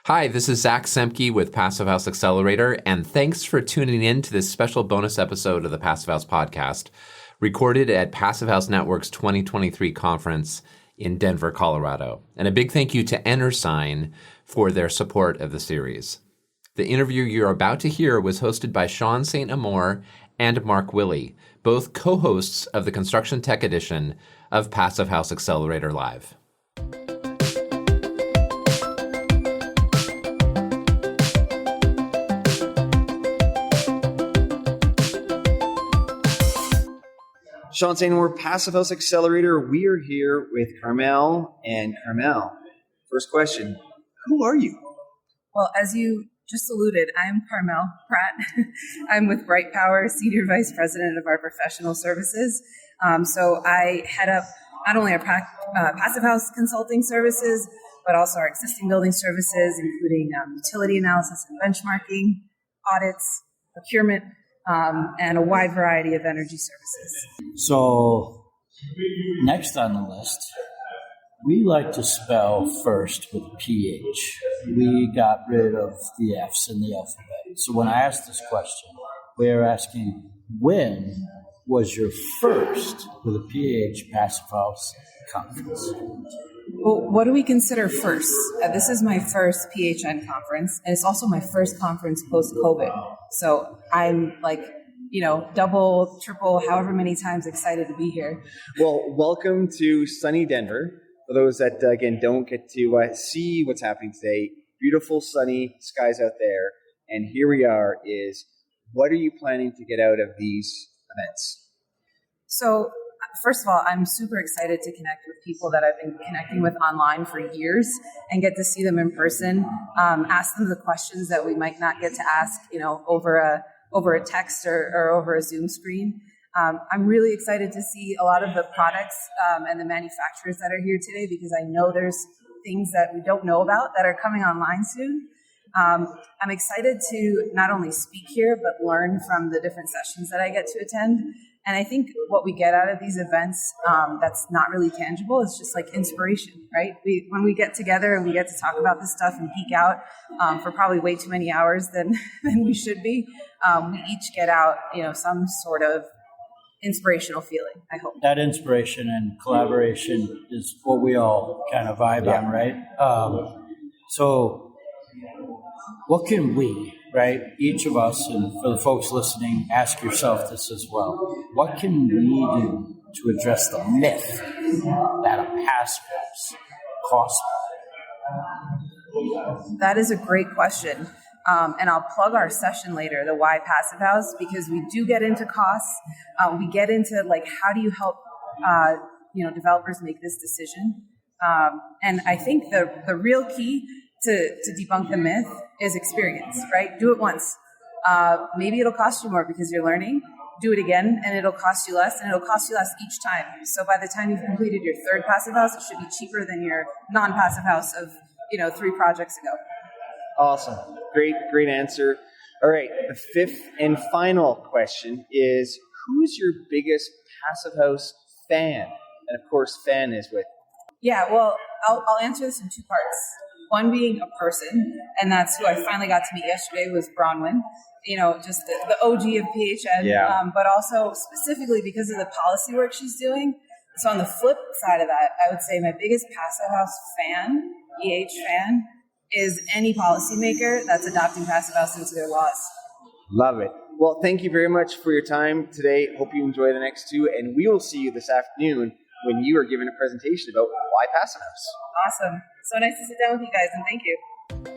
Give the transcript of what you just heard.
Hi, this is Zach Semke with Passive House Accelerator, and thanks for tuning in to this special bonus episode of the Passive House podcast, recorded at Passive House Network's 2023 conference in Denver, Colorado. And a big thank you to EnterSign for their support of the series. The interview you're about to hear was hosted by Sean St. Amour and Mark Willey, both co-hosts of the Construction Tech edition of Passive House Accelerator Live. Sean St. Amour, Passive House Accelerator. We are here with Carmel. And Carmel, first question, who are you? Well, as you just alluded, I'm Carmel Pratt. I'm with Bright Power, Senior Vice President of our Professional Services. So I head up not only our Passive House consulting services, but also our existing building services, including utility analysis and benchmarking, audits, procurement, and a wide variety of energy services. So next on the list, we like to spell first with a PH. We got rid of the F's in the alphabet. So when I asked this question, we're asking, when was your first with a PH Passive House conference? Well, what do we consider first? This is my first PHN conference, and it's also my first conference post-COVID. So I'm double, triple, however many times excited to be here. Well, welcome to sunny Denver. For those that, again, don't get to see what's happening today, beautiful sunny skies out there. And here we are what are you planning to get out of these events? So first of all, I'm super excited to connect with people that I've been connecting with online for years and get to see them in person, ask them the questions that we might not get to ask, over a text or over a Zoom screen. I'm really excited to see a lot of the products and the manufacturers that are here today, because I know there's things that we don't know about that are coming online soon. I'm excited to not only speak here, but learn from the different sessions that I get to attend. And I think what we get out of these events that's not really tangible is just like inspiration, right? When we get together and we get to talk about this stuff and geek out for probably way too many hours than we should be, we each get out, some sort of inspirational feeling, I hope. That inspiration and collaboration is what we all kind of vibe on, right? So what can we, right, each of us, and for the folks listening, ask yourself this as well. What can we do to address the myth that a passive house costs? That is a great question. And I'll plug our session later, the Why Passive House, because we do get into costs. We get into how do you help developers make this decision. And I think the real key to debunk the myth is experience, right? Do it once. Maybe it'll cost you more because you're learning. Do it again, and it'll cost you less, and it'll cost you less each time. So by the time you've completed your third passive house, it should be cheaper than your non-passive house of 3 projects ago. Awesome. Great answer. All right, the fifth and final question is, who's your biggest Passive House fan? And of course, fan is with. Yeah, well, I'll answer this in 2 parts. One being a person, and that's who I finally got to meet yesterday, was Bronwyn. Just the OG of PHN, but also specifically because of the policy work she's doing. So on the flip side of that, I would say my biggest Passive House fan, fan, is any policymaker that's adopting Passive House into their laws. Love it. Well, thank you very much for your time today. Hope you enjoy the next 2, and we will see you this afternoon when you are giving a presentation about why Passive House. Awesome. So nice to sit down with you guys, and thank you.